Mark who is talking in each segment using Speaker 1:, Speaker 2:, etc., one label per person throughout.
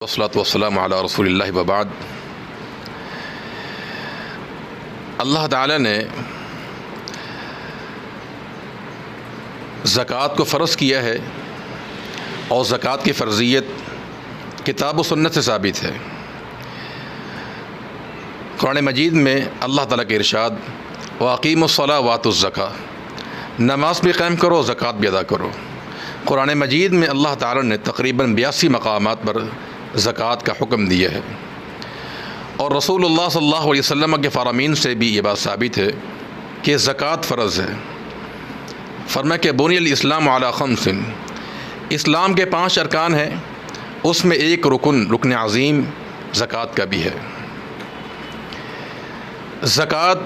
Speaker 1: والصلاۃ والسلام علی رسول اللہ وبعد۔ اللہ تعالی نے زکوٰۃ کو فرض کیا ہے اور زکوٰۃ کی فرضیت کتاب و سنت سے ثابت ہے۔ قرآن مجید میں اللہ تعالیٰ کے ارشاد وَأَقِیمُوا الصَّلَاةَ وَآتُوا الزَّکَاۃَ، نماز بھی قائم کرو، زکوٰۃ بھی ادا کرو۔ قرآن مجید میں اللہ تعالیٰ نے تقریباً 82 مقامات پر زکوٰۃ کا حکم دیا ہے، اور رسول اللہ صلی اللہ علیہ وسلم کے فرامین سے بھی یہ بات ثابت ہے کہ زکوٰۃ فرض ہے۔ فرمایا کہ بنی الاسلام علی خمس، اسلام کے 5 ارکان ہیں، اس میں ایک رکن عظیم زکوٰۃ کا بھی ہے۔ زکوٰۃ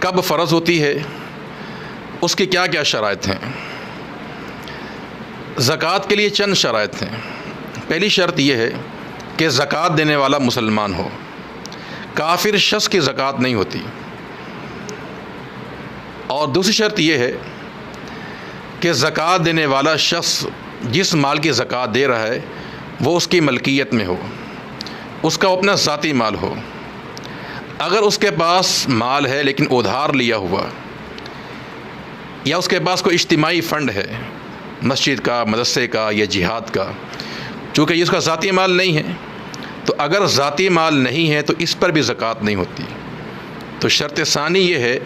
Speaker 1: کب فرض ہوتی ہے، اس کی کیا کیا شرائط ہیں؟ زکوٰۃ کے لیے چند شرائط ہیں۔ پہلی شرط یہ ہے کہ زکوٰۃ دینے والا مسلمان ہو، کافر شخص کی زکوٰۃ نہیں ہوتی۔ اور دوسری شرط یہ ہے کہ زکوٰۃ دینے والا شخص جس مال کی زکوٰۃ دے رہا ہے وہ اس کی ملکیت میں ہو، اس کا اپنا ذاتی مال ہو۔ اگر اس کے پاس مال ہے لیکن ادھار لیا ہوا، یا اس کے پاس کوئی اجتماعی فنڈ ہے مسجد کا، مدرسے کا یا جہاد کا، چونکہ یہ اس کا ذاتی مال نہیں ہے، تو اگر ذاتی مال نہیں ہے تو اس پر بھی زکوٰۃ نہیں ہوتی۔ تو شرط ثانی یہ ہے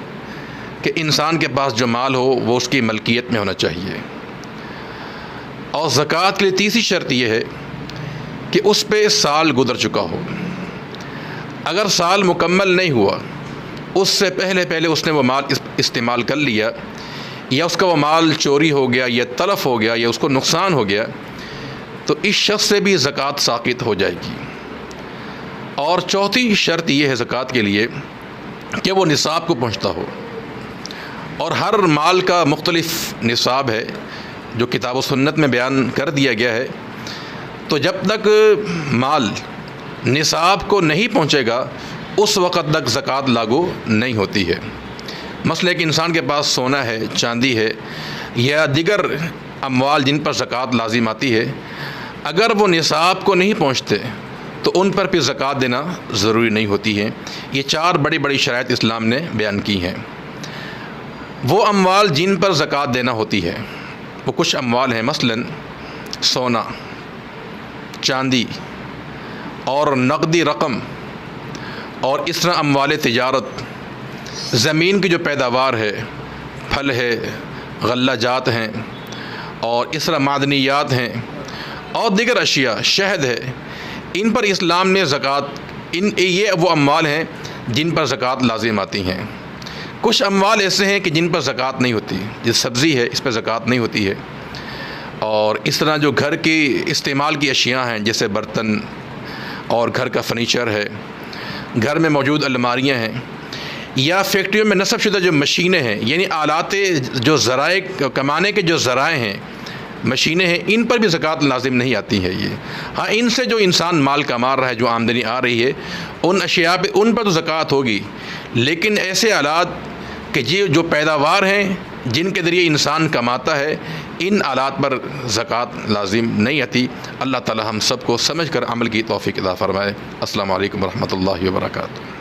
Speaker 1: کہ انسان کے پاس جو مال ہو وہ اس کی ملکیت میں ہونا چاہیے۔ اور زکوٰۃ کے لیے تیسری شرط یہ ہے کہ اس پہ سال گزر چکا ہو۔ اگر سال مکمل نہیں ہوا، اس سے پہلے اس نے وہ مال استعمال کر لیا، یا اس کا وہ مال چوری ہو گیا یا تلف ہو گیا یا اس کو نقصان ہو گیا، تو اس شخص سے بھی زکوٰۃ ساقط ہو جائے گی۔ اور چوتھی شرط یہ ہے زکوٰۃ کے لیے کہ وہ نصاب کو پہنچتا ہو، اور ہر مال کا مختلف نصاب ہے جو کتاب و سنت میں بیان کر دیا گیا ہے۔ تو جب تک مال نصاب کو نہیں پہنچے گا اس وقت تک زکوٰۃ لاگو نہیں ہوتی ہے۔ مثلا کہ انسان کے پاس سونا ہے، چاندی ہے یا دیگر اموال جن پر زکوٰۃ لازم آتی ہے، اگر وہ نصاب کو نہیں پہنچتے تو ان پر بھی زکوٰۃ دینا ضروری نہیں ہوتی ہے۔ یہ 4 بڑی شرائط اسلام نے بیان کی ہیں۔ وہ اموال جن پر زکوٰۃ دینا ہوتی ہے وہ کچھ اموال ہیں، مثلا سونا، چاندی اور نقدی رقم، اور اس طرح اموال تجارت، زمین کی جو پیداوار ہے، پھل ہے، غلہ جات ہیں، اور اس طرح معدنیات ہیں اور دیگر اشیاء، شہد ہے، ان پر اسلام نے زکوٰۃ، یہ وہ اموال ہیں جن پر زکوٰۃ لازم آتی ہیں۔ کچھ اموال ایسے ہیں کہ جن پر زکوٰۃ نہیں ہوتی، جس سبزی ہے اس پر زکوٰۃ نہیں ہوتی ہے، اور اس طرح جو گھر کی استعمال کی اشیاء ہیں جیسے برتن اور گھر کا فرنیچر ہے، گھر میں موجود الماریاں ہیں، یا فیکٹریوں میں نصب شدہ جو مشینیں ہیں، یعنی آلات جو ذرائع کمانے کے جو ذرائع ہیں، مشینیں ہیں، ان پر بھی زکوٰۃ لازم نہیں آتی ہے۔ یہ ہاں، ان سے جو انسان مال کما رہا ہے، جو آمدنی آ رہی ہے، ان اشیاء پہ، ان پر تو زکوٰۃ ہوگی، لیکن ایسے آلات کہ جو پیداوار ہیں جن کے ذریعے انسان کماتا ہے، ان آلات پر زکوٰۃ لازم نہیں آتی۔ اللہ تعالی ہم سب کو سمجھ کر عمل کی توفیق عطا فرمائے۔ السلام علیکم ورحمۃ اللہ وبرکاتہ۔